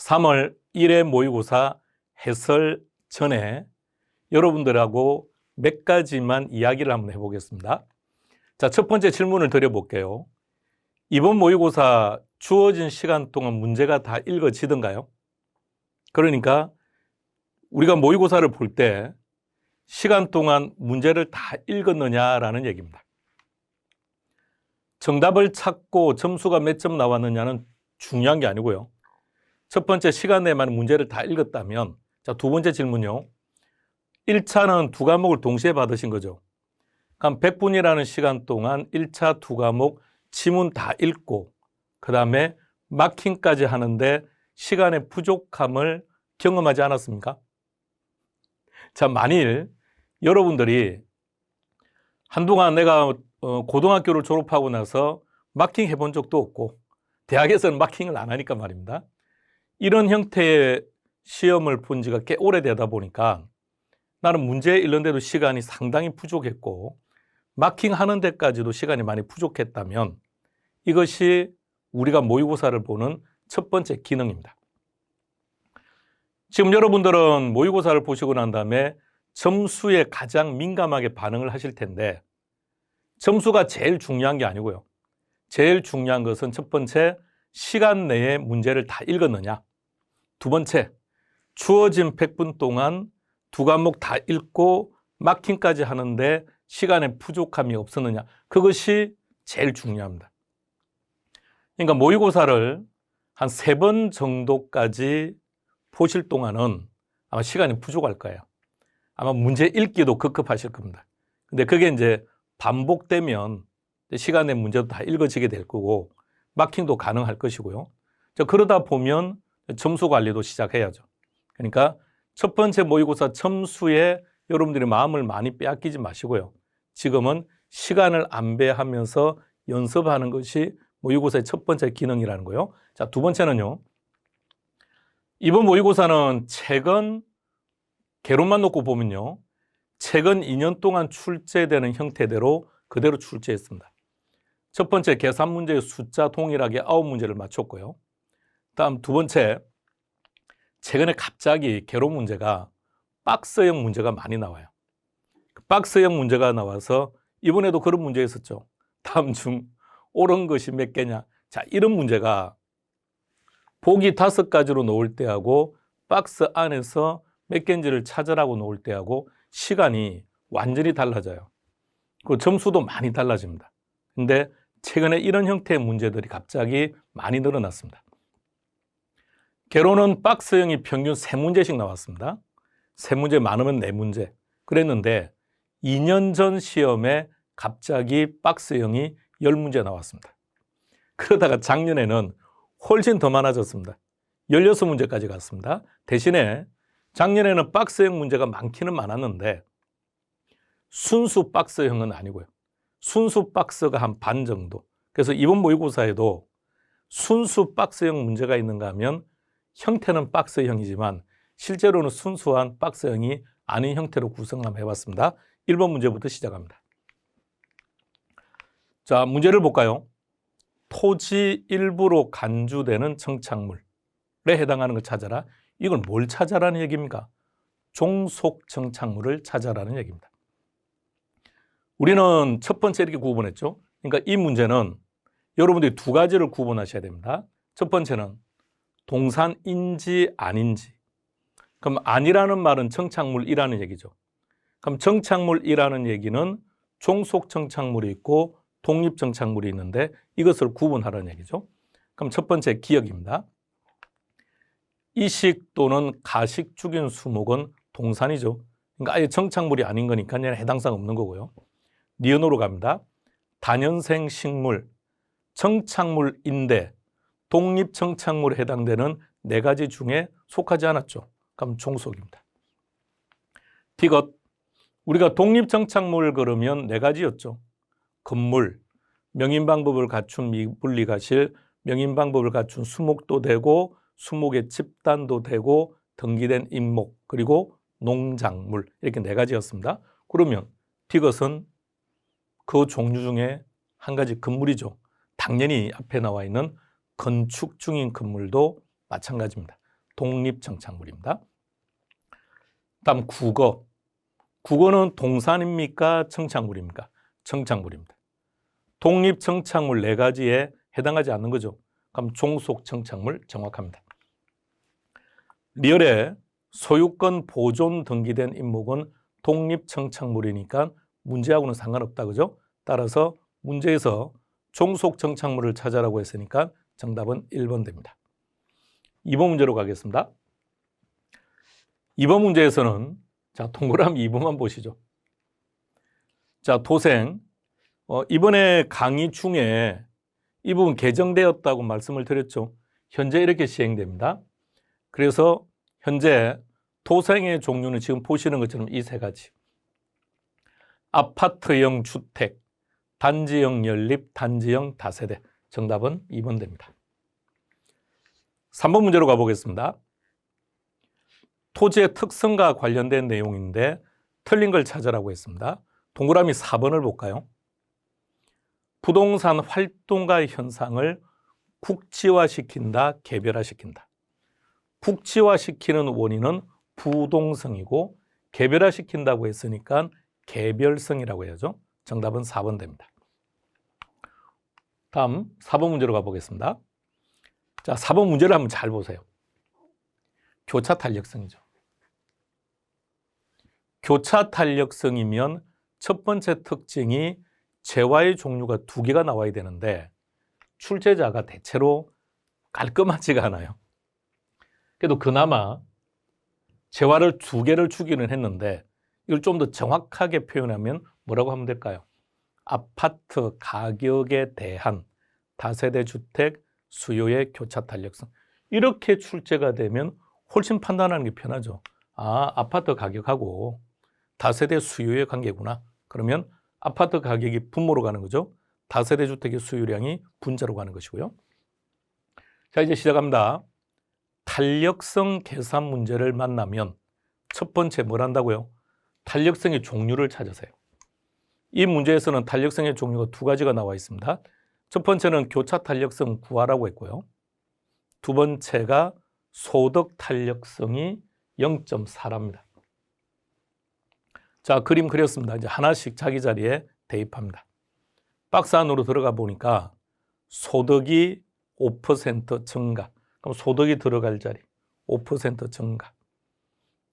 3월 1회 모의고사 해설 전에 여러분들하고 몇 가지만 이야기를 한번 해보겠습니다. 자, 첫 번째 질문을 드려볼게요. 이번 모의고사 주어진 시간 동안 문제가 다 읽어지던가요? 그러니까 우리가 모의고사를 볼 때 시간 동안 문제를 다 읽었느냐라는 얘기입니다. 정답을 찾고 점수가 몇 점 나왔느냐는 중요한 게 아니고요. 첫 번째 시간 내만 문제를 다 읽었다면, 자, 두 번째 질문요. 1차는 두 과목을 동시에 받으신 거죠. 그럼 100분이라는 시간 동안 1차 두 과목 지문 다 읽고 그 다음에 마킹까지 하는데 시간의 부족함을 경험하지 않았습니까? 자, 만일 여러분들이 한동안 내가 고등학교를 졸업하고 나서 마킹 해본 적도 없고 대학에서는 마킹을 안 하니까 말입니다. 이런 형태의 시험을 본 지가 꽤 오래되다 보니까 나는 문제 읽는데도 시간이 상당히 부족했고 마킹하는 데까지도 시간이 많이 부족했다면 이것이 우리가 모의고사를 보는 첫 번째 기능입니다. 지금 여러분들은 모의고사를 보시고 난 다음에 점수에 가장 민감하게 반응을 하실 텐데 점수가 제일 중요한 게 아니고요. 제일 중요한 것은 첫 번째, 시간 내에 문제를 다 읽었느냐. 두 번째, 주어진 100분 동안 두 과목 다 읽고 마킹까지 하는데 시간에 부족함이 없었느냐. 그것이 제일 중요합니다. 그러니까 모의고사를 한 3번 정도까지 보실 동안은 아마 시간이 부족할 거예요. 아마 문제 읽기도 급급하실 겁니다. 근데 그게 이제 반복되면 시간에 문제도 다 읽어지게 될 거고 마킹도 가능할 것이고요. 그러다 보면 점수 관리도 시작해야죠. 그러니까 첫 번째 모의고사 점수에 여러분들이 마음을 많이 빼앗기지 마시고요. 지금은 시간을 안배하면서 연습하는 것이 모의고사의 첫 번째 기능이라는 거요. 자, 두 번째는요. 이번 모의고사는 최근 개론만 놓고 보면요. 최근 2년 동안 출제되는 형태대로 그대로 출제했습니다. 첫 번째 계산 문제의 숫자 동일하게 9문제를 맞췄고요. 다음 두 번째, 최근에 갑자기 개론 문제가 박스형 문제가 많이 나와요. 박스형 문제가 나와서 이번에도 그런 문제 있었죠. 다음 중 옳은 것이 몇 개냐. 자, 이런 문제가 보기 5가지로 놓을 때하고 박스 안에서 몇 개인지를 찾으라고 놓을 때하고 시간이 완전히 달라져요. 그 점수도 많이 달라집니다. 근데 최근에 이런 형태의 문제들이 갑자기 많이 늘어났습니다. 개론은 박스형이 평균 3문제씩 나왔습니다. 3문제 많으면 4문제. 그랬는데 2년 전 시험에 갑자기 박스형이 10문제 나왔습니다. 그러다가 작년에는 훨씬 더 많아졌습니다. 16문제까지 갔습니다. 대신에 작년에는 박스형 문제가 많기는 많았는데 순수 박스형은 아니고요. 순수 박스가 한 반 정도. 그래서 이번 모의고사에도 순수 박스형 문제가 있는가 하면 형태는 박스형이지만 실제로는 순수한 박스형이 아닌 형태로 구성을 한번 해봤습니다. 1번 문제부터 시작합니다. 자, 문제를 볼까요? 토지 일부로 간주되는 청착물에 해당하는 걸 찾아라. 이건 뭘 찾아라는 얘기입니까? 종속 청착물을 찾아라는 얘기입니다. 우리는 첫 번째 이렇게 구분했죠. 그러니까 이 문제는 여러분들이 두 가지를 구분하셔야 됩니다. 첫 번째는 동산인지 아닌지. 그럼 아니라는 말은 청착물이라는 얘기죠. 그럼 청착물이라는 얘기는 종속 청착물이 있고 독립 청착물이 있는데 이것을 구분하라는 얘기죠. 그럼 첫 번째 기억입니다. 이식 또는 가식 죽인 수목은 동산이죠. 그러니까 아예 청착물이 아닌 거니까 해당사항 없는 거고요. 니은으로 갑니다. 다년생 식물, 청착물인데 독립 청착물에 해당되는 4가지 중에 속하지 않았죠. 그럼 종속입니다. 디귿, 우리가 독립 청착물 그러면 4가지였죠. 건물, 명인방법을 갖춘 미분리가실, 명인방법을 갖춘 수목도 되고 수목의 집단도 되고 등기된 임목, 그리고 농작물, 이렇게 4가지였습니다. 그러면 디귿은 그 종류 중에 한 가지 건물이죠. 당연히 앞에 나와 있는 건축 중인 건물도 마찬가지입니다. 독립청착물입니다. 다음 국어. 국어는 동산입니까? 청착물입니까? 청착물입니다. 독립청착물 4가지에 해당하지 않는 거죠. 그럼 종속청착물 정확합니다. 리얼에 소유권 보존 등기된 인목은 독립청착물이니까 문제하고는 상관없다. 그죠? 따라서 문제에서 종속청착물을 찾아라고 했으니까 정답은 1번 됩니다. 2번 문제로 가겠습니다. 2번 문제에서는 자, 동그라미 2번만 보시죠. 자, 도생. 이번에 강의 중에 이 부분 개정되었다고 말씀을 드렸죠. 현재 이렇게 시행됩니다. 그래서 현재 도생의 종류는 지금 보시는 것처럼 이 3가지. 아파트형 주택, 단지형 연립, 단지형 다세대. 정답은 2번 됩니다. 3번 문제로 가보겠습니다. 토지의 특성과 관련된 내용인데 틀린 걸 찾으라고 했습니다. 동그라미 4번을 볼까요? 부동산 활동가 현상을 국지화시킨다, 개별화시킨다. 국지화시키는 원인은 부동성이고 개별화시킨다고 했으니까 개별성이라고 해야죠. 정답은 4번 됩니다. 다음 4번 문제로 가보겠습니다. 자, 4번 문제를 한번 잘 보세요. 교차 탄력성이죠. 교차 탄력성이면 첫 번째 특징이 재화의 종류가 2개가 나와야 되는데 출제자가 대체로 깔끔하지가 않아요. 그래도 그나마 재화를 2개를 주기는 했는데 이걸 좀 더 정확하게 표현하면 뭐라고 하면 될까요? 아파트 가격에 대한 다세대 주택 수요의 교차 탄력성. 이렇게 출제가 되면 훨씬 판단하는 게 편하죠. 아, 아파트 가격하고 다세대 수요의 관계구나. 그러면 아파트 가격이 분모로 가는 거죠. 다세대 주택의 수요량이 분자로 가는 것이고요. 자, 이제 시작합니다. 탄력성 계산 문제를 만나면 첫 번째 뭘 한다고요? 탄력성의 종류를 찾으세요. 이 문제에서는 탄력성의 종류가 2가지가 나와 있습니다. 첫 번째는 교차 탄력성 구하라고 했고요. 두 번째가 소득 탄력성이 0.4랍니다. 자, 그림 그렸습니다. 이제 하나씩 자기 자리에 대입합니다. 박스 안으로 들어가 보니까 소득이 5% 증가. 그럼 소득이 들어갈 자리 5% 증가.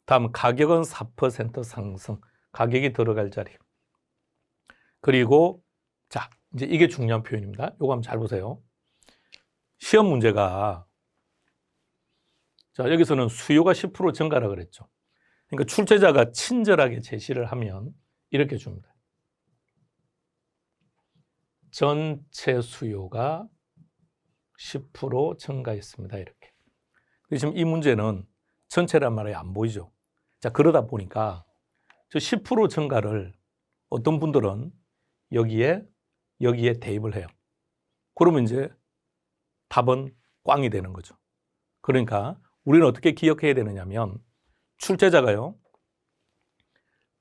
다음 가격은 4% 상승. 가격이 들어갈 자리. 그리고 자, 이제 이게 중요한 표현입니다. 이거 한번 잘 보세요. 시험 문제가 자, 여기서는 수요가 10% 증가라 그랬죠. 그러니까 출제자가 친절하게 제시를 하면 이렇게 줍니다. 전체 수요가 10% 증가했습니다. 이렇게. 지금 이 문제는 전체란 말이 안 보이죠. 자, 그러다 보니까 저 10% 증가를 어떤 분들은 여기에 대입을 해요. 그러면 이제 답은 꽝이 되는 거죠. 그러니까 우리는 어떻게 기억해야 되느냐면 출제자가요,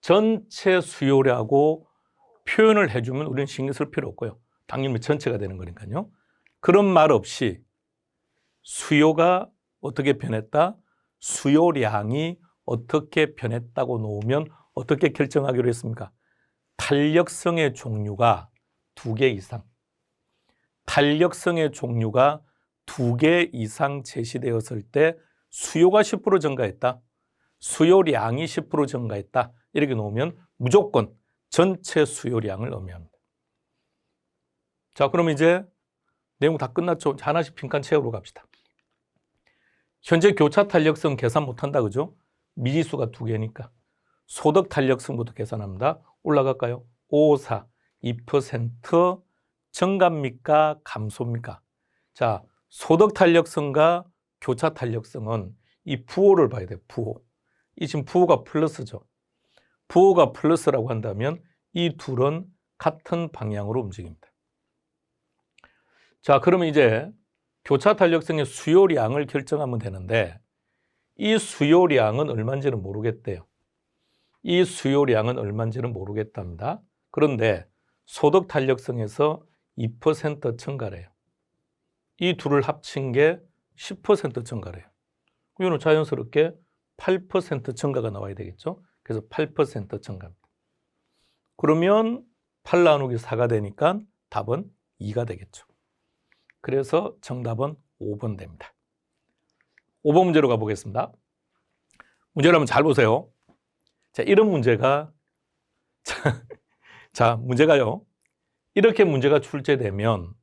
전체 수요라고 표현을 해주면 우리는 신경 쓸 필요 없고요. 당연히 전체가 되는 거니까요. 그런 말 없이 수요가 어떻게 변했다, 수요량이 어떻게 변했다고 놓으면 어떻게 결정하기로 했습니까? 탄력성의 종류가 2개 이상. 탄력성의 종류가 2개 이상 제시되었을 때 수요가 10% 증가했다. 수요량이 10% 증가했다. 이렇게 놓으면 무조건 전체 수요량을 의미합니다. 자, 그럼 이제 내용 다 끝났죠? 하나씩 빈칸 채우러 갑시다. 현재 교차 탄력성 계산 못한다, 그죠? 미지수가 2개니까. 소득 탄력성부터 계산합니다. 올라갈까요? 5, 4, 2% 증가입니까? 감소입니까? 자, 소득 탄력성과 교차 탄력성은 이 부호를 봐야 돼요. 부호. 이 지금 부호가 플러스죠. 부호가 플러스라고 한다면 이 둘은 같은 방향으로 움직입니다. 자, 그러면 이제 교차 탄력성의 수요량을 결정하면 되는데 이 수요량은 얼마인지는 모르겠대요. 이 수요량은 얼마인지는 모르겠답니다. 그런데 소득 탄력성에서 2% 증가래요. 이 둘을 합친 게 10% 증가래요. 이거는 자연스럽게 8% 증가가 나와야 되겠죠. 그래서 8% 증가입니다. 그러면 8 나누기 4가 되니까 답은 2가 되겠죠. 그래서 정답은 5번 됩니다. 5번 문제로 가보겠습니다. 문제를 한번 잘 보세요. 자, 이런 문제가 문제가요. 이렇게 문제가 출제되면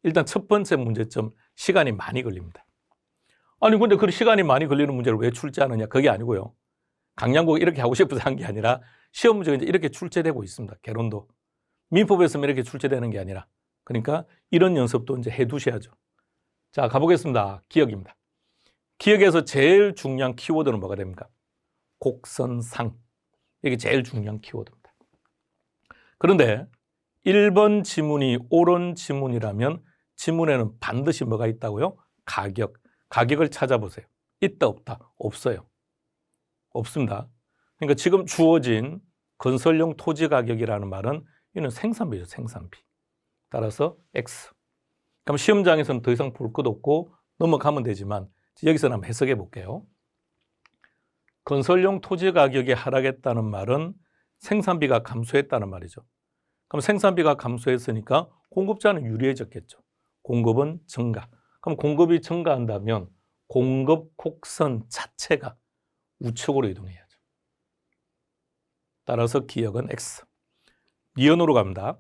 일단 첫 번째 문제점 시간이 많이 걸립니다. 아니 근데 그 시간이 많이 걸리는 문제를 왜 출제하느냐 그게 아니고요. 강양국 이렇게 하고 싶어서 한 게 아니라 시험 문제가 이제 이렇게 출제되고 있습니다. 개론도. 민법에서만 이렇게 출제되는 게 아니라 그러니까 이런 연습도 이제 해 두셔야죠. 자, 가보겠습니다. 기억입니다. 기억에서 제일 중요한 키워드는 뭐가 됩니까? 곡선상. 이게 제일 중요한 키워드입니다. 그런데 1번 지문이 옳은 지문이라면 지문에는 반드시 뭐가 있다고요? 가격. 가격을 찾아보세요. 있다 없다? 없어요. 없습니다. 그러니까 지금 주어진 건설용 토지 가격이라는 말은 이는 생산비죠. 생산비. 따라서 X. 그럼 시험장에서는 더 이상 볼 것 없고 넘어가면 되지만 여기서는 한번 해석해 볼게요. 건설용 토지 가격이 하락했다는 말은 생산비가 감소했다는 말이죠. 그럼 생산비가 감소했으니까 공급자는 유리해졌겠죠. 공급은 증가. 그럼 공급이 증가한다면 공급 곡선 자체가 우측으로 이동해야죠. 따라서 기억은 X. 니은으로 갑니다.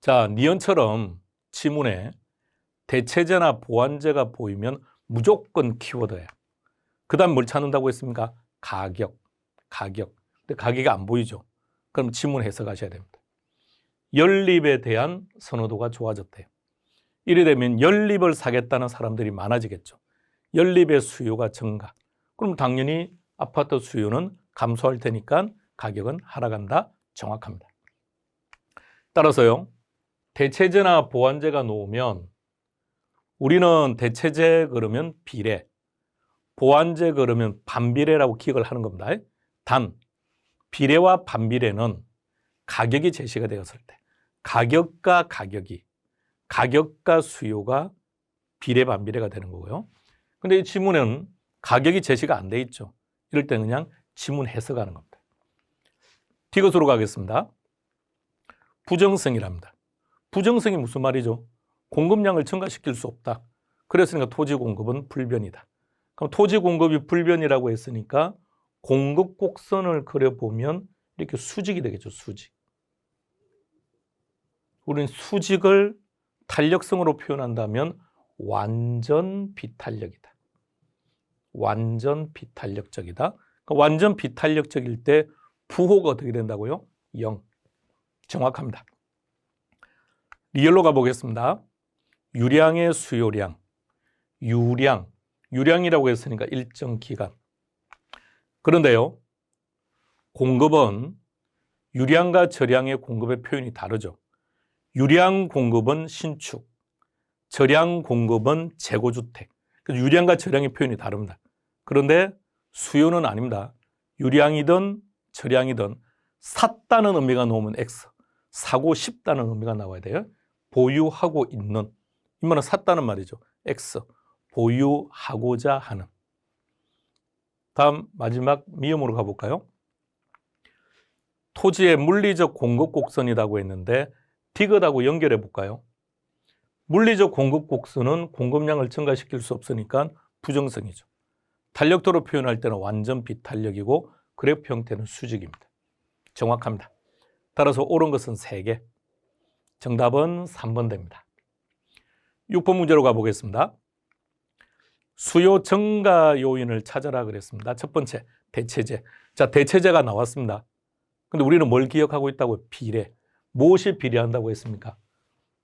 자, 니은처럼 지문에 대체제나 보완제가 보이면 무조건 키워드예요. 그 다음 뭘 찾는다고 했습니까? 가격. 근데 가격이 안 보이죠. 그럼 지문 해석하셔야 됩니다. 연립에 대한 선호도가 좋아졌대요. 이래 되면 연립을 사겠다는 사람들이 많아지겠죠. 연립의 수요가 증가. 그럼 당연히 아파트 수요는 감소할 테니까 가격은 하락한다. 정확합니다. 따라서요. 대체제나 보완제가 놓으면 우리는 대체제 그러면 비례, 보완제 그러면 반비례라고 기억을 하는 겁니다. 단, 비례와 반비례는 가격이 제시가 되었을 때 가격과 수요가 비례 반비례가 되는 거고요. 근데 이 지문에는 가격이 제시가 안 돼 있죠. 이럴 때 그냥 지문 해석하는 겁니다. 뒤것으로 가겠습니다. 부정성이랍니다. 부정성이 무슨 말이죠? 공급량을 증가시킬 수 없다. 그랬으니까 토지 공급은 불변이다. 그럼 토지 공급이 불변이라고 했으니까 공급 곡선을 그려보면 이렇게 수직이 되겠죠. 수직. 우리는 수직을 탄력성으로 표현한다면 완전 비탄력이다. 완전 비탄력적이다. 그러니까 완전 비탄력적일 때 부호가 어떻게 된다고요? 0. 정확합니다. 리얼로 가보겠습니다. 유량의 수요량. 유량이라고 했으니까 일정 기간. 그런데요. 공급은 유량과 저량의 공급의 표현이 다르죠. 유량 공급은 신축, 저량 공급은 재고주택. 유량과 저량의 표현이 다릅니다. 그런데 수요는 아닙니다. 유량이든 저량이든 샀다는 의미가 나오면 X, 사고 싶다는 의미가 나와야 돼요. 보유하고 있는, 이 말은 샀다는 말이죠. X, 보유하고자 하는. 다음 마지막 미음으로 가볼까요? 토지의 물리적 공급 곡선이라고 했는데 디귿하고 연결해 볼까요? 물리적 공급 곡선은 공급량을 증가시킬 수 없으니까 부정성이죠. 탄력도로 표현할 때는 완전 비탄력이고 그래프 형태는 수직입니다. 정확합니다. 따라서 옳은 것은 3개. 정답은 3번 됩니다. 6번 문제로 가보겠습니다. 수요 증가 요인을 찾아라 그랬습니다. 첫 번째, 대체제. 자, 대체제가 나왔습니다. 근데 우리는 뭘 기억하고 있다고요? 비례. 무엇이 비례한다고 했습니까?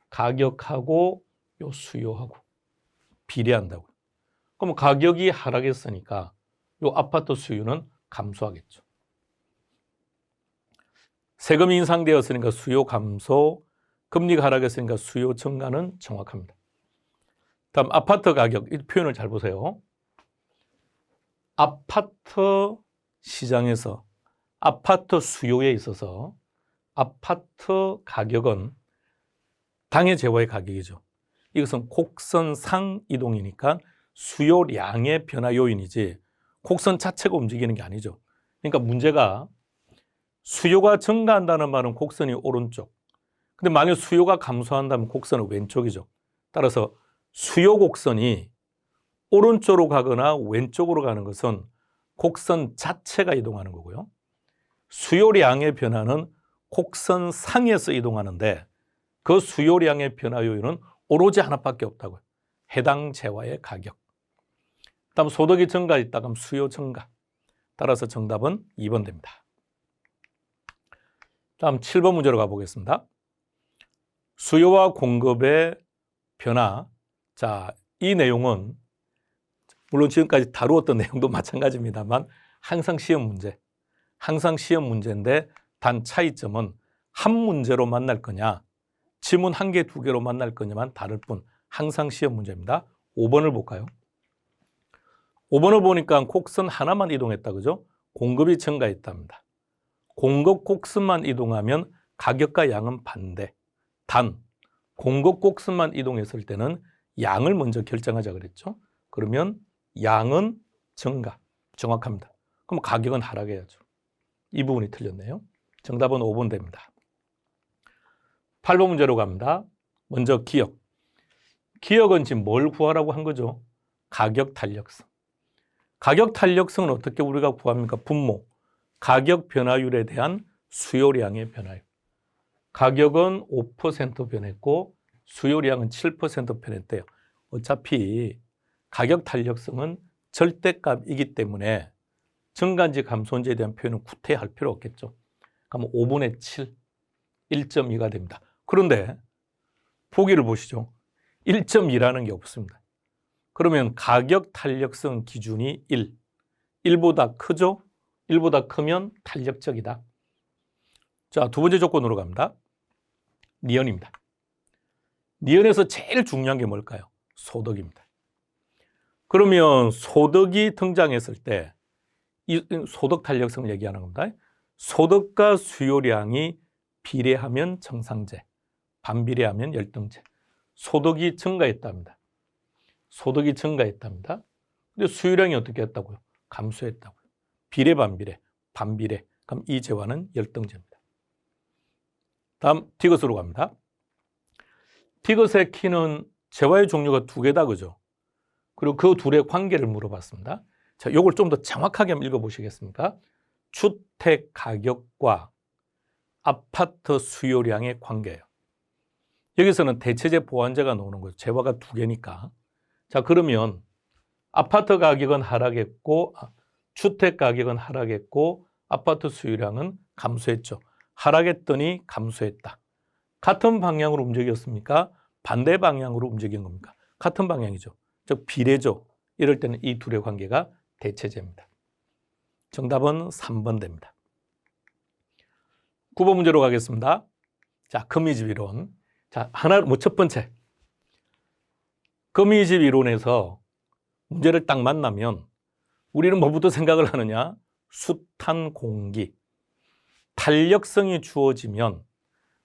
가격하고 요 수요하고 비례한다고요. 그럼 가격이 하락했으니까 요 아파트 수요는 감소하겠죠. 세금이 인상되었으니까 수요 감소, 금리가 하락했으니까 수요 증가는 정확합니다. 다음 아파트 가격, 이 표현을 잘 보세요. 아파트 시장에서 아파트 수요에 있어서 아파트 가격은 당해 재고의 가격이죠. 이것은 곡선상 이동이니까 수요량의 변화 요인이지 곡선 자체가 움직이는 게 아니죠. 그러니까 문제가 수요가 증가한다는 말은 곡선이 오른쪽. 근데 만약 수요가 감소한다면 곡선은 왼쪽이죠. 따라서 수요 곡선이 오른쪽으로 가거나 왼쪽으로 가는 것은 곡선 자체가 이동하는 거고요. 수요량의 변화는 곡선 상에서 이동하는데 그 수요량의 변화 요인은 오로지 하나밖에 없다고요. 해당 재화의 가격. 다음 소득이 증가했다 그럼 수요 증가. 따라서 정답은 2번 됩니다. 다음 7번 문제로 가보겠습니다. 수요와 공급의 변화. 자, 이 내용은 물론 지금까지 다루었던 내용도 마찬가지입니다만 항상 시험 문제. 항상 시험 문제인데 단 차이점은 한 문제로 만날 거냐, 지문 한 개, 두 개로 만날 거냐만 다를 뿐 항상 시험 문제입니다. 5번을 볼까요? 5번을 보니까 곡선 하나만 이동했다, 그죠? 공급이 증가했답니다. 공급 곡선만 이동하면 가격과 양은 반대. 단, 공급 곡선만 이동했을 때는 양을 먼저 결정하자 그랬죠? 그러면 양은 증가. 정확합니다. 그럼 가격은 하락해야죠. 이 부분이 틀렸네요. 정답은 5번 됩니다. 8번 문제로 갑니다. 먼저 기억. 기억은 지금 뭘 구하라고 한 거죠? 가격 탄력성. 가격 탄력성은 어떻게 우리가 구합니까? 분모. 가격 변화율에 대한 수요량의 변화율. 가격은 5% 변했고 수요량은 7% 변했대요. 어차피 가격 탄력성은 절대값이기 때문에 증가인지 감소인지에 대한 표현은 구태할 필요 없겠죠. 그럼 5분의 7, 1.2가 됩니다. 그런데 보기를 보시죠. 1.2라는 게 없습니다. 그러면 가격 탄력성 기준이 1. 1보다 크죠? 1보다 크면 탄력적이다. 자, 두 번째 조건으로 갑니다. 니은입니다. 니은에서 제일 중요한 게 뭘까요? 소득입니다. 그러면 소득이 등장했을 때 이 소득 탄력성을 얘기하는 겁니다. 소득과 수요량이 비례하면 정상제, 반비례하면 열등제. 소득이 증가했답니다. 소득이 증가했답니다. 근데 수요량이 어떻게 했다고요? 감소했다고요. 비례, 반비례, 반비례. 그럼 이 재화는 열등제입니다. 다음 디귿으로 갑니다. 디귿의 키는 재화의 종류가 두 개다, 그죠? 그리고 그 둘의 관계를 물어봤습니다. 자, 이걸 좀 더 정확하게 한번 읽어보시겠습니까? 주택 가격과 아파트 수요량의 관계예요. 여기서는 대체재 보완제가 나오는 거죠. 재화가 두 개니까. 자, 그러면 아파트 가격은 하락했고 주택 가격은 하락했고 아파트 수요량은 감소했죠. 하락했더니 감소했다. 같은 방향으로 움직였습니까? 반대 방향으로 움직인 겁니까? 같은 방향이죠. 즉 비례죠. 이럴 때는 이 둘의 관계가 대체제입니다. 정답은 3번 됩니다. 9번 문제로 가겠습니다. 자, 거미집 이론. 자, 첫 번째. 거미집 이론에서 문제를 딱 만나면 우리는 뭐부터 생각을 하느냐? 숱한 공기. 탄력성이 주어지면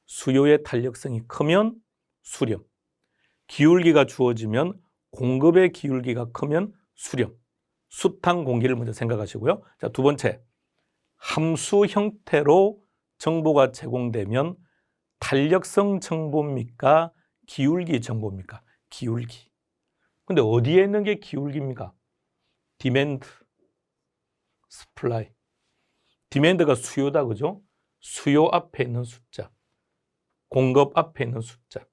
수요의 탄력성이 크면 수렴. 기울기가 주어지면 공급의 기울기가 크면 수렴. 숱한 공기를 먼저 생각하시고요. 자, 두 번째. 함수 형태로 정보가 제공되면 탄력성 정보입니까? 기울기 정보입니까? 기울기. 근데 어디에 있는 게 기울기입니까? 디맨드, 스플라이. 디맨드가 수요다, 그죠? 수요 앞에 있는 숫자. 공급 앞에 있는 숫자.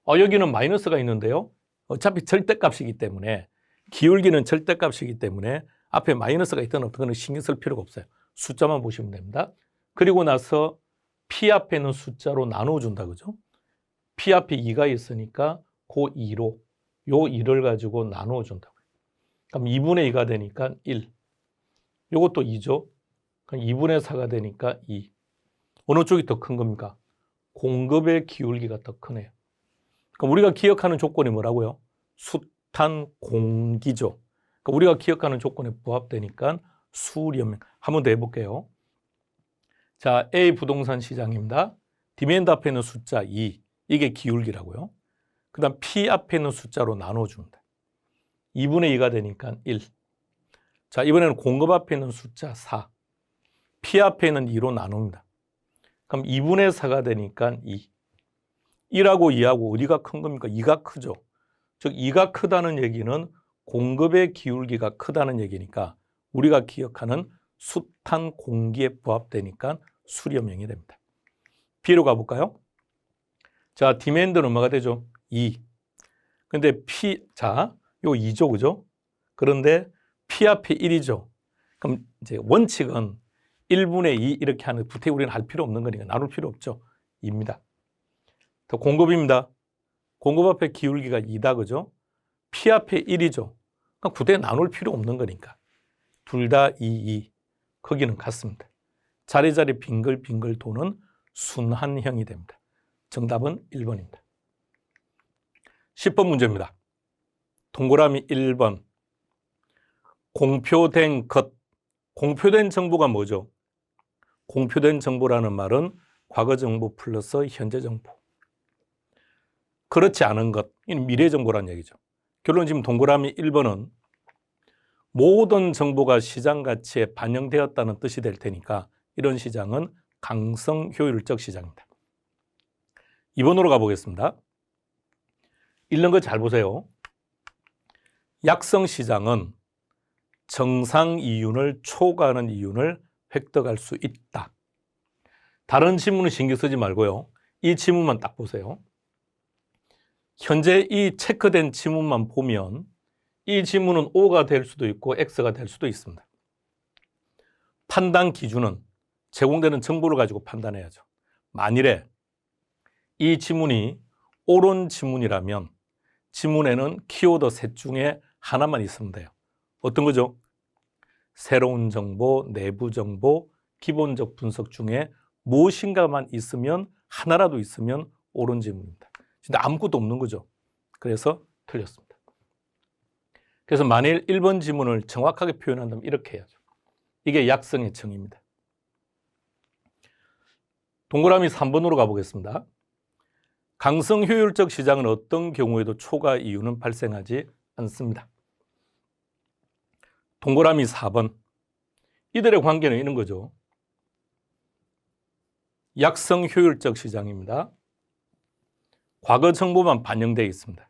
여기는 마이너스가 있는데요. 어차피 절대값이기 때문에 기울기는 절대값이기 때문에 앞에 마이너스가 있든 없든 신경 쓸 필요가 없어요. 숫자만 보시면 됩니다. 그리고 나서 P 앞에 있는 숫자로 나눠준다, 그죠? P 앞에 2가 있으니까 그 2로 요 2를 가지고 나눠준다고요. 그럼 2분의 2가 되니까 1. 요것도 2죠. 그럼 2분의 4가 되니까 2. 어느 쪽이 더 큰 겁니까? 공급의 기울기가 더 크네요. 그럼 우리가 기억하는 조건이 뭐라고요? 숱한 공기죠. 그러니까 우리가 기억하는 조건에 부합되니까 수렴. 한 번 더 해볼게요. 자, A 부동산 시장입니다. 디맨드 앞에 있는 숫자 2. 이게 기울기라고요. 그 다음 P 앞에 있는 숫자로 나눠줍니다. 2분의 2가 되니까 1. 자, 이번에는 공급 앞에 있는 숫자 4. P 앞에 있는 2로 나눕니다. 그럼 2분의 4가 되니까 2. 1하고 2하고 어디가 큰 겁니까? 2가 크죠. 즉 2가 크다는 얘기는 공급의 기울기가 크다는 얘기니까 우리가 기억하는 숱한 공기에 부합되니까 수렴형이 됩니다. B로 가볼까요? 자, 디맨드는 얼마가 되죠? 2. 근데 P, 자, 요 2죠, 그죠? 그런데 P 앞에 1이죠. 그럼 이제 원칙은 1분의 2 이렇게 하는 부태 우리는 할 필요 없는 거니까 나눌 필요 없죠. 2입니다. 더 공급입니다. 공급 앞에 기울기가 2다, 그죠? P 앞에 1이죠. 그러니까 구태 나눌 필요 없는 거니까. 둘 다 2, 2. 크기는 같습니다. 자리자리 빙글빙글 도는 순환형이 됩니다. 정답은 1번입니다. 10번 문제입니다. 동그라미 1번. 공표된 것. 공표된 정보가 뭐죠? 공표된 정보라는 말은 과거 정보 플러스 현재 정보. 그렇지 않은 것, 이는 미래 정보란 얘기죠. 결론 지금 동그라미 1번은 모든 정보가 시장 가치에 반영되었다는 뜻이 될 테니까 이런 시장은 강성 효율적 시장입니다. 2번으로 가보겠습니다. 읽는 거 잘 보세요. 약성 시장은 정상 이윤을 초과하는 이윤을 획득할 수 있다. 다른 지문은 신경 쓰지 말고요. 이 지문만 딱 보세요. 현재 이 체크된 지문만 보면 이 지문은 O가 될 수도 있고 X가 될 수도 있습니다. 판단 기준은 제공되는 정보를 가지고 판단해야죠. 만일에 이 지문이 옳은 지문이라면 지문에는 키워드 셋 중에 하나만 있으면 돼요. 어떤 거죠? 새로운 정보, 내부 정보, 기본적 분석 중에 무엇인가만 있으면 하나라도 있으면 옳은 지문입니다. 근데 아무것도 없는 거죠. 그래서 틀렸습니다. 그래서 만일 1번 지문을 정확하게 표현한다면 이렇게 해야죠. 이게 약성의 정의입니다. 동그라미 3번으로 가보겠습니다. 강성 효율적 시장은 어떤 경우에도 초과 이윤은 발생하지 않습니다. 동그라미 4번. 이들의 관계는 이런 거죠. 약성 효율적 시장입니다. 과거 정보만 반영되어 있습니다.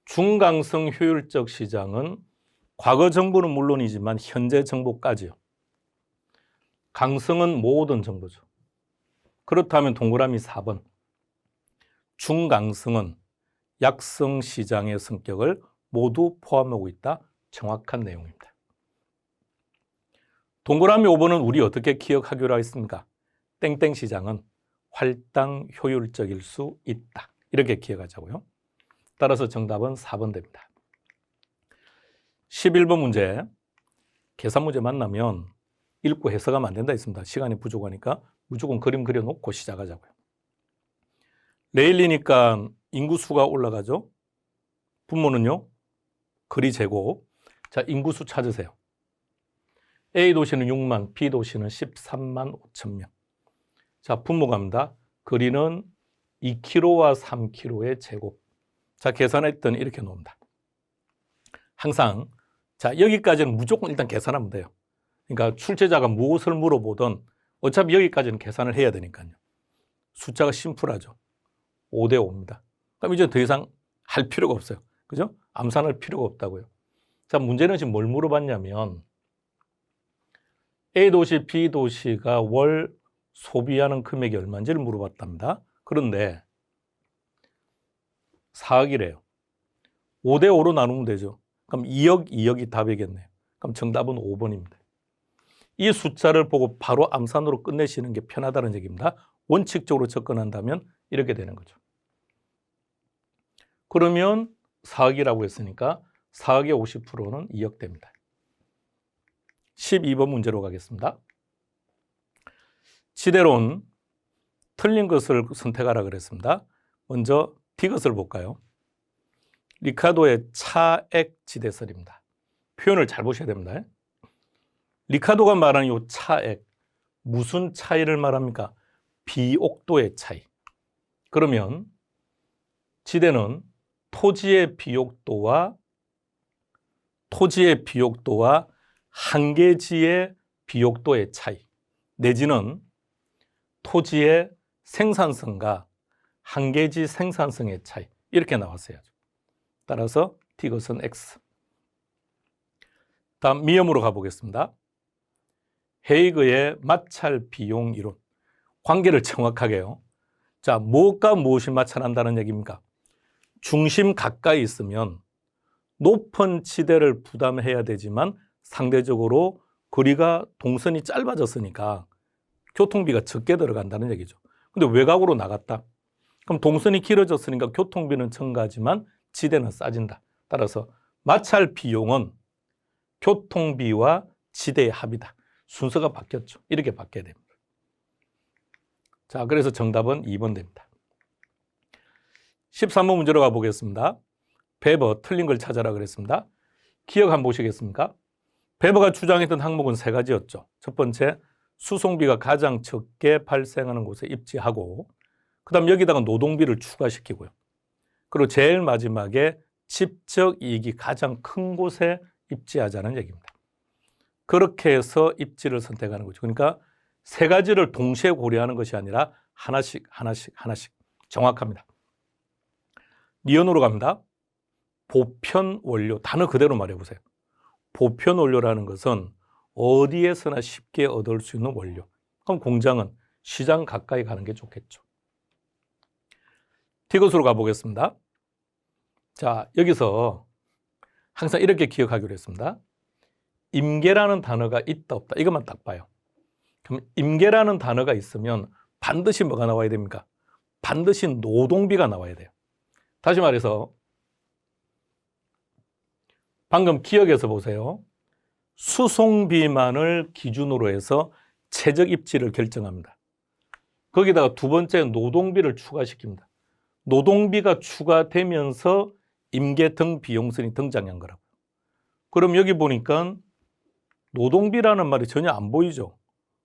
중강성 효율적 시장은 과거 정보는 물론이지만 현재 정보까지요. 강성은 모든 정보죠. 그렇다면 동그라미 4번. 중강성은 약성 시장의 성격을 모두 포함하고 있다. 정확한 내용입니다. 동그라미 5번은 우리 어떻게 기억하기로 했습니까? 땡땡 시장은 활당 효율적일 수 있다. 이렇게 기억하자고요. 따라서 정답은 4번 됩니다. 11번 문제. 계산 문제 만나면 읽고 해석하면 안 된다 했습니다. 시간이 부족하니까 무조건 그림 그려놓고 시작하자고요. 레일리니까 인구수가 올라가죠. 분모는요. 거리 제곱. 자, 인구수 찾으세요. A 도시는 6만, B 도시는 13만 5천 명. 자, 분모 갑니다. 거리는 2km와 3km의 제곱. 자, 계산했더니 이렇게 나옵니다. 항상 자, 여기까지는 무조건 일단 계산하면 돼요. 그러니까 출제자가 무엇을 물어보든 어차피 여기까지는 계산을 해야 되니까요. 숫자가 심플하죠. 5대 5입니다. 그럼 이제 더 이상 할 필요가 없어요. 그죠? 암산할 필요가 없다고요. 자, 문제는 지금 뭘 물어봤냐면 A도시, B도시가 월 소비하는 금액이 얼마인지를 물어봤답니다. 그런데 4억이래요. 5대 5로 나누면 되죠. 그럼 2억, 2억이 답이겠네요. 그럼 정답은 5번입니다. 이 숫자를 보고 바로 암산으로 끝내시는 게 편하다는 얘기입니다. 원칙적으로 접근한다면 이렇게 되는 거죠. 그러면 4억이라고 했으니까 4억의 50%는 2억 됩니다. 12번 문제로 가겠습니다. 지대론 틀린 것을 선택하라 그랬습니다. 먼저 D것을 볼까요? 리카도의 차액 지대설입니다. 표현을 잘 보셔야 됩니다. 리카도가 말하는 이 차액, 무슨 차이를 말합니까? 비옥도의 차이. 그러면 지대는 토지의 비옥도와 토지의 비옥도와 한계지의 비옥도의 차이, 내지는 토지의 생산성과 한계지 생산성의 차이, 이렇게 나왔어요. 따라서 T것은 X. 다음 미음으로 가보겠습니다. 헤이그의 마찰 비용 이론. 관계를 정확하게요. 자, 무엇과 무엇이 마찰한다는 얘기입니까? 중심 가까이 있으면 높은 지대를 부담해야 되지만 상대적으로 거리가 동선이 짧아졌으니까 교통비가 적게 들어간다는 얘기죠. 근데 외곽으로 나갔다. 그럼 동선이 길어졌으니까 교통비는 증가하지만 지대는 싸진다. 따라서 마찰 비용은 교통비와 지대의 합이다. 순서가 바뀌었죠. 이렇게 바뀌어야 됩니다. 자, 그래서 정답은 2번 됩니다. 13번 문제로 가보겠습니다. 베버 틀린 걸 찾아라 그랬습니다. 기억 한번 보시겠습니까? 베버가 주장했던 항목은 세 가지였죠. 첫 번째, 수송비가 가장 적게 발생하는 곳에 입지하고, 그 다음 여기다가 노동비를 추가시키고요. 그리고 제일 마지막에 집적 이익이 가장 큰 곳에 입지하자는 얘기입니다. 그렇게 해서 입지를 선택하는 거죠. 그러니까 세 가지를 동시에 고려하는 것이 아니라 하나씩 정확합니다. 리언으로 갑니다. 보편 원료, 단어 그대로 말해보세요. 보편 원료라는 것은 어디에서나 쉽게 얻을 수 있는 원료. 그럼 공장은 시장 가까이 가는 게 좋겠죠. T것으로 가보겠습니다. 자, 여기서 항상 이렇게 기억하기로 했습니다. 임계라는 단어가 있다 없다 이것만 딱 봐요. 그럼 임계라는 단어가 있으면 반드시 뭐가 나와야 됩니까? 반드시 노동비가 나와야 돼요. 다시 말해서 방금 기억해서 보세요. 수송비만을 기준으로 해서 최적 입지를 결정합니다. 거기다가 두 번째 노동비를 추가시킵니다. 노동비가 추가되면서 임계 등 비용선이 등장한 거라고요. 그럼 여기 보니까 노동비라는 말이 전혀 안 보이죠?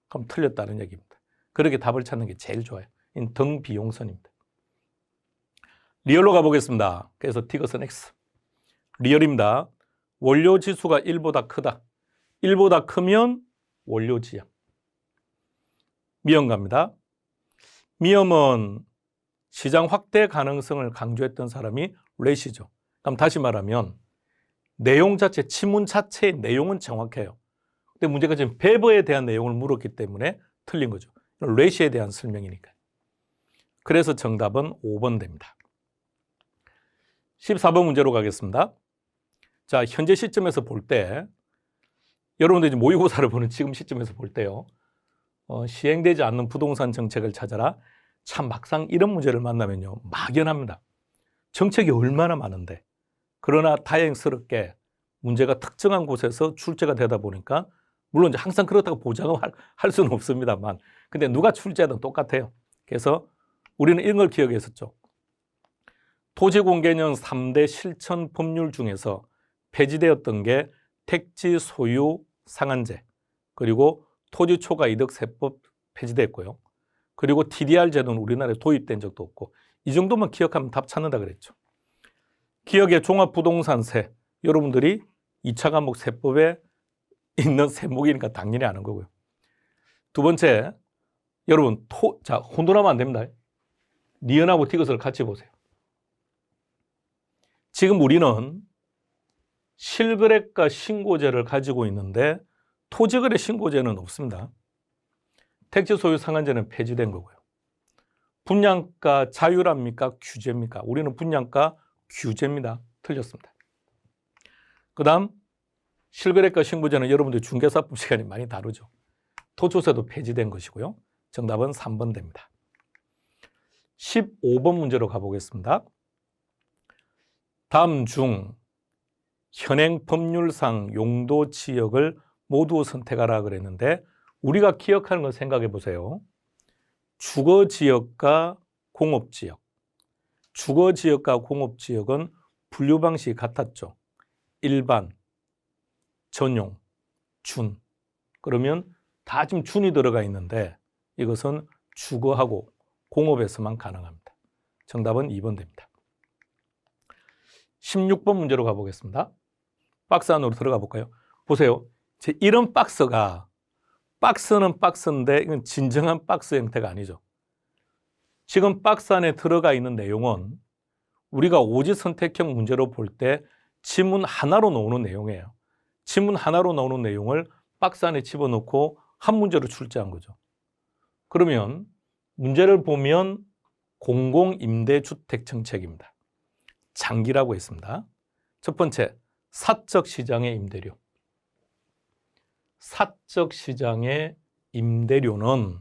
그럼 틀렸다는 얘기입니다. 그렇게 답을 찾는 게 제일 좋아요. 등 비용선입니다. 리얼로 가보겠습니다. 그래서 T것은 X. 리얼입니다. 원료 지수가 1보다 크다. 1보다 크면 원료지야. 미음 갑니다. 미음은 시장 확대 가능성을 강조했던 사람이 렛이죠. 그럼 다시 말하면 내용 자체, 지문 자체의 내용은 정확해요. 근데 문제가 지금 베버에 대한 내용을 물었기 때문에 틀린 거죠. 렛에 대한 설명이니까. 그래서 정답은 5번 됩니다. 14번 문제로 가겠습니다. 자, 현재 시점에서 볼 때 여러분들 이제 모의고사를 보는 지금 시점에서 볼 때요. 시행되지 않는 부동산 정책을 찾아라. 참 막상 이런 문제를 만나면요. 막연합니다. 정책이 얼마나 많은데. 그러나 다행스럽게 문제가 특정한 곳에서 출제가 되다 보니까 물론 이제 항상 그렇다고 보장을 할 수는 없습니다만 근데 누가 출제하든 똑같아요. 그래서 우리는 이런 걸 기억했었죠. 토지공개년 3대 실천 법률 중에서 폐지되었던 게 택지 소유 상한제, 그리고 토지 초과 이득 세법 폐지됐고요. 그리고 TDR 제도는 우리나라에 도입된 적도 없고 이 정도만 기억하면 답 찾는다 그랬죠. 기억의 종합부동산세, 여러분들이 2차 과목 세법에 있는 세목이니까 당연히 아는 거고요. 두 번째, 여러분 자, 혼돈하면 안 됩니다. 니은하고 T것을 같이 보세요. 지금 우리는 실거래가 신고제를 가지고 있는데 토지거래 신고제는 없습니다. 택지 소유 상한제는 폐지된 거고요. 분양가 자율합니까? 규제입니까? 우리는 분양가 규제입니다. 틀렸습니다. 그 다음 실거래가 신고제는 여러분들 중개사법 시간이 많이 다르죠. 토조세도 폐지된 것이고요. 정답은 3번 됩니다. 15번 문제로 가보겠습니다. 다음 중 현행 법률상 용도 지역을 모두 선택하라 그랬는데 우리가 기억하는 걸 생각해 보세요. 주거지역과 공업지역. 주거지역과 공업지역은 분류 방식이 같았죠. 일반, 전용, 준. 그러면 다 지금 준이 들어가 있는데 이것은 주거하고 공업에서만 가능합니다. 정답은 2번 됩니다. 16번 문제로 가보겠습니다. 박스 안으로 들어가 볼까요? 보세요. 이런 박스는 박스인데 이건 진정한 박스 형태가 아니죠. 지금 박스 안에 들어가 있는 내용은 우리가 오지 선택형 문제로 볼 때 지문 하나로 나오는 내용이에요. 지문 하나로 나오는 내용을 박스 안에 집어넣고 한 문제로 출제한 거죠. 그러면 문제를 보면 공공임대주택 정책입니다. 장기라고 했습니다. 첫 번째, 사적 시장의 임대료. 사적 시장의 임대료는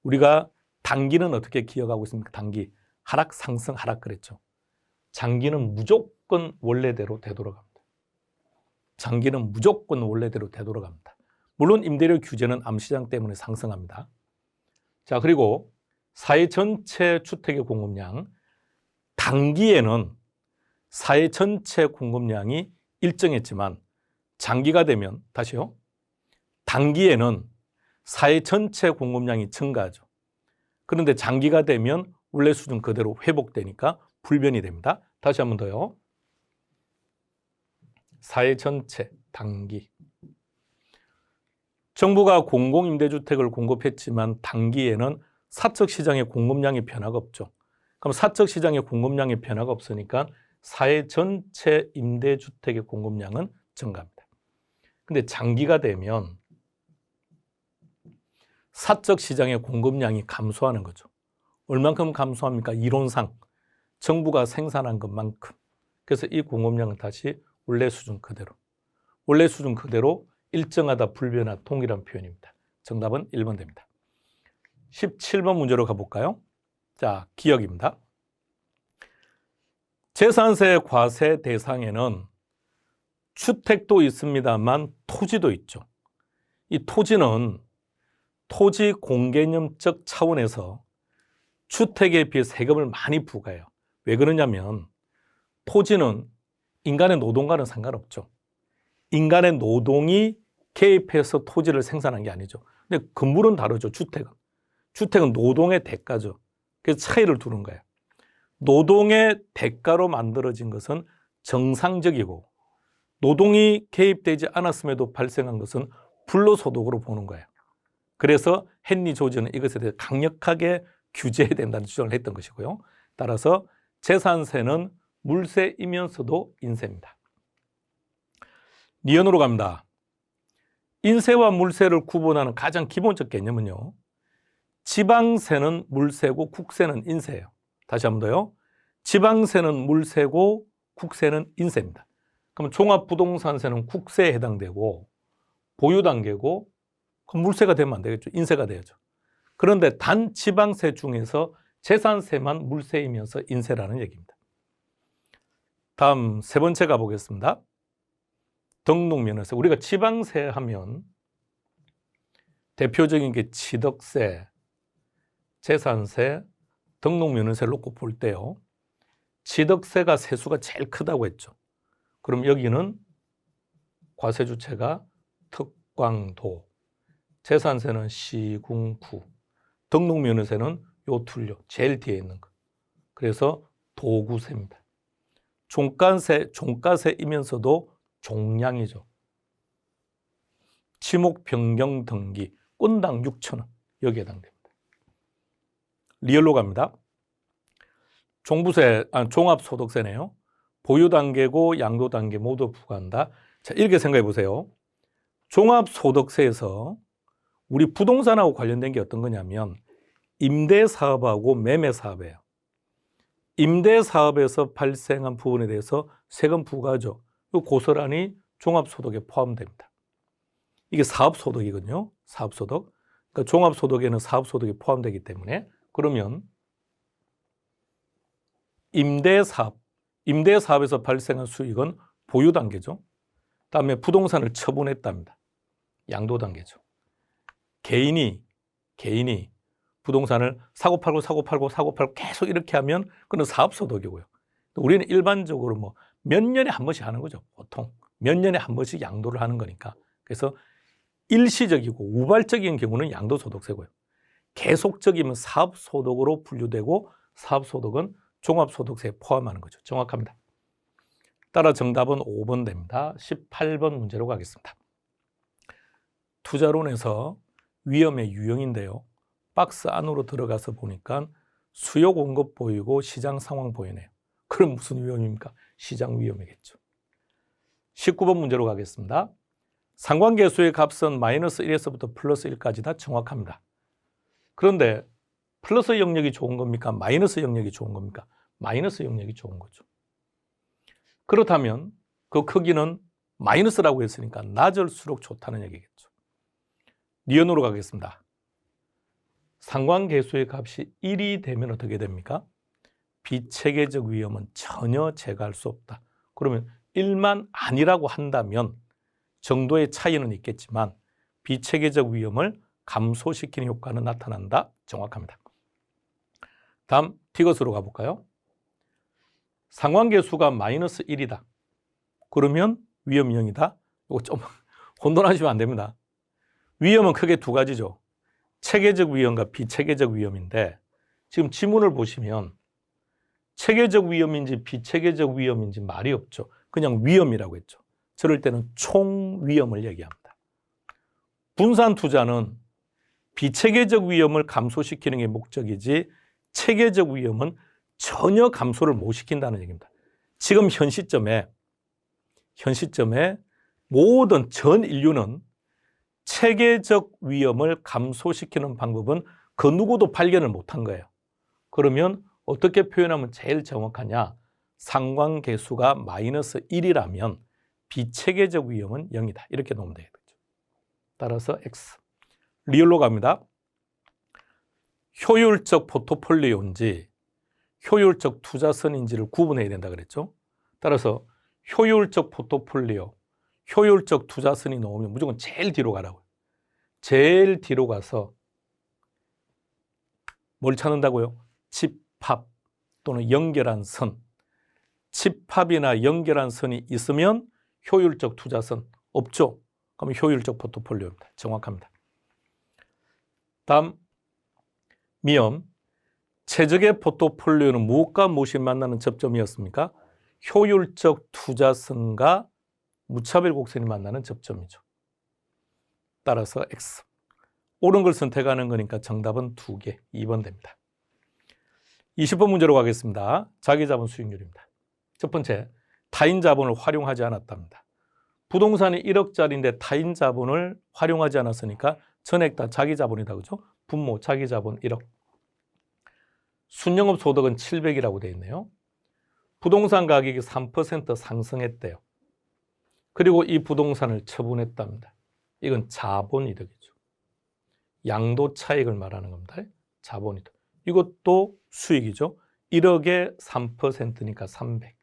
우리가 단기는 어떻게 기억하고 있습니까? 단기. 하락, 상승, 하락 그랬죠. 장기는 무조건 원래대로 되돌아갑니다. 장기는 무조건 원래대로 되돌아갑니다. 물론 임대료 규제는 암시장 때문에 상승합니다. 자, 그리고 사회 전체 주택의 공급량, 단기에는 사회 전체 공급량이 일정했지만 장기가 되면, 다시요, 단기에는 사회 전체 공급량이 증가하죠. 그런데 장기가 되면 원래 수준 그대로 회복되니까 불변이 됩니다. 다시 한 번 더요. 사회 전체, 단기. 정부가 공공임대주택을 공급했지만 단기에는 사적 시장의 공급량이 변화가 없죠. 그럼 사적 시장의 공급량이 변화가 없으니까 사회 전체 임대주택의 공급량은 증가합니다. 근데 장기가 되면 사적 시장의 공급량이 감소하는 거죠. 얼만큼 감소합니까? 이론상 정부가 생산한 것만큼. 그래서 이 공급량은 다시 원래 수준 그대로. 원래 수준 그대로 일정하다, 불변하다, 동일한 표현입니다. 정답은 1번 됩니다. 17번 문제로 가볼까요? 자, 기억입니다. 재산세 과세 대상에는 주택도 있습니다만 토지도 있죠. 이 토지는 토지 공개념적 차원에서 주택에 비해 세금을 많이 부과해요. 왜 그러냐면 토지는 인간의 노동과는 상관없죠. 인간의 노동이 개입해서 토지를 생산한 게 아니죠. 근데 건물은 다르죠. 주택은 노동의 대가죠. 그래서 차이를 두는 거예요. 노동의 대가로 만들어진 것은 정상적이고 노동이 개입되지 않았음에도 발생한 것은 불로소득으로 보는 거예요. 그래서 헨리 조지는 이것에 대해 강력하게 규제해야 된다는 주장을 했던 것이고요. 따라서 재산세는 물세이면서도 인세입니다. 니은으로 갑니다. 인세와 물세를 구분하는 가장 기본적 개념은요. 지방세는 물세고 국세는 인세예요. 다시 한 번 더요. 지방세는 물세고 국세는 인세입니다. 그럼 종합부동산세는 국세에 해당되고 보유단계고 그럼 물세가 되면 안 되겠죠. 인세가 돼야죠. 그런데 단 지방세 중에서 재산세만 물세이면서 인세라는 얘기입니다. 다음 세 번째 가보겠습니다. 등록면허세. 우리가 지방세 하면 대표적인 게 취득세, 재산세, 등록면허세를 놓고 볼 때요. 취득세가 세수가 제일 크다고 했죠. 그럼 여기는 과세주체가 특광도, 재산세는 시군구, 등록면허세는 요 둘요. 제일 뒤에 있는 거. 그래서 도구세입니다. 종가세이면서도 종량이죠. 지목 변경 등기, 건당 6,000원. 여기에 해당됩니다. 리얼로 갑니다. 종합소득세네요. 보유단계고 양도단계 모두 부과한다. 자, 이렇게 생각해 보세요. 종합소득세에서 우리 부동산하고 관련된 게 어떤 거냐면 임대사업하고 매매사업이에요. 임대사업에서 발생한 부분에 대해서 세금 부과죠. 고스란히 종합소득에 포함됩니다. 이게 사업소득이거든요. 사업소득. 그러니까 종합소득에는 사업소득이 포함되기 때문에 그러면 임대사업에서 발생한 수익은 보유단계죠. 다음에 부동산을 처분했답니다. 양도단계죠. 개인이 부동산을 사고 팔고 계속 이렇게 하면 그건 사업소득이고요. 우리는 일반적으로 뭐 몇 년에 한 번씩 하는 거죠. 보통 몇 년에 한 번씩 양도를 하는 거니까. 그래서 일시적이고 우발적인 경우는 양도소득세고요. 계속적이면 사업소득으로 분류되고 사업소득은 종합소득세에 포함하는 거죠. 정확합니다. 따라 정답은 5번 됩니다. 18번 문제로 가겠습니다. 투자론에서 위험의 유형인데요. 박스 안으로 들어가서 보니까 수요 공급 보이고 시장 상황 보이네요. 그럼 무슨 위험입니까? 시장 위험이겠죠. 19번 문제로 가겠습니다. 상관계수의 값은 마이너스 1에서부터 플러스 1까지 다 정확합니다. 그런데 플러스 영역이 좋은 겁니까? 마이너스 영역이 좋은 겁니까? 마이너스 영역이 좋은 거죠. 그렇다면 그 크기는 마이너스라고 했으니까 낮을수록 좋다는 얘기겠죠. 니은으로 가겠습니다. 상관계수의 값이 1이 되면 어떻게 됩니까? 비체계적 위험은 전혀 제거할 수 없다. 그러면 1만 아니라고 한다면 정도의 차이는 있겠지만 비체계적 위험을 감소시키는 효과는 나타난다. 정확합니다. 다음 디귿으로 가볼까요? 상관계수가 마이너스 1이다. 그러면 위험이 0이다. 이거 좀 혼돈하시면 안 됩니다. 위험은 크게 두 가지죠. 체계적 위험과 비체계적 위험인데 지금 지문을 보시면 체계적 위험인지 비체계적 위험인지 말이 없죠. 그냥 위험이라고 했죠. 저럴 때는 총 위험을 얘기합니다. 분산 투자는 비체계적 위험을 감소시키는 게 목적이지 체계적 위험은 전혀 감소를 못 시킨다는 얘기입니다. 지금 현 시점에 모든 전 인류는 체계적 위험을 감소시키는 방법은 그 누구도 발견을 못한 거예요. 그러면 어떻게 표현하면 제일 정확하냐? 상관계수가 마이너스 1이라면 비체계적 위험은 0이다. 이렇게 놓으면 되겠죠. 따라서 X. 리얼로 갑니다. 효율적 포트폴리오인지 효율적 투자선인지를 구분해야 된다 그랬죠. 따라서 효율적 포트폴리오, 효율적 투자선이 나오면 무조건 제일 뒤로 가라고요. 제일 뒤로 가서 뭘 찾는다고요? 집합 또는 연결한 선. 집합이나 연결한 선이 있으면 효율적 투자선 없죠. 그럼 효율적 포트폴리오입니다. 정확합니다. 다음 미음. 최적의 포트폴리오는 무엇과 무엇이 만나는 접점이었습니까? 효율적 투자선과 무차별 곡선이 만나는 접점이죠. 따라서 X. 옳은 걸 선택하는 거니까 정답은 2개, 2번 됩니다. 20번 문제로 가겠습니다. 자기자본 수익률입니다. 첫 번째, 타인 자본을 활용하지 않았답니다. 부동산이 1억짜리인데 타인 자본을 활용하지 않았으니까 전액 다 자기 자본이다. 그죠? 분모 자기 자본 1억. 순영업 소득은 700이라고 되어 있네요. 부동산 가격이 3% 상승했대요. 그리고 이 부동산을 처분했답니다. 이건 자본이득이죠. 양도 차익을 말하는 겁니다. 자본이득. 이것도 수익이죠. 1억에 3%니까 300.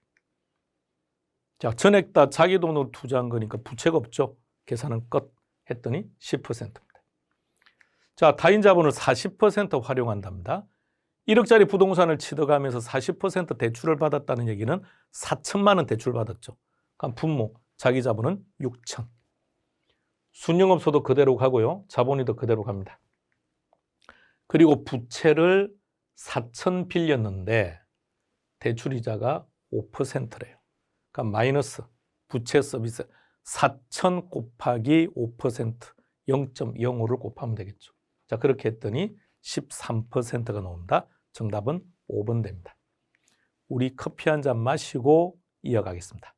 자, 전액 다 자기 돈으로 투자한 거니까 부채가 없죠. 계산은 끝 했더니 10%입니다. 자, 타인 자본을 40% 활용한답니다. 1억짜리 부동산을 취득하면서 40% 대출을 받았다는 얘기는 4천만 원 대출 받았죠. 그럼 분모 자기 자본은 6천. 순영업소도 그대로 가고요. 자본이도 그대로 갑니다. 그리고 부채를 4천 빌렸는데 대출이자가 5%래요. 그러니까 마이너스 부채 서비스 4천 곱하기 5% 0.05를 곱하면 되겠죠. 자, 그렇게 했더니 13%가 나옵니다. 정답은 5번 됩니다. 우리 커피 한 잔 마시고 이어가겠습니다.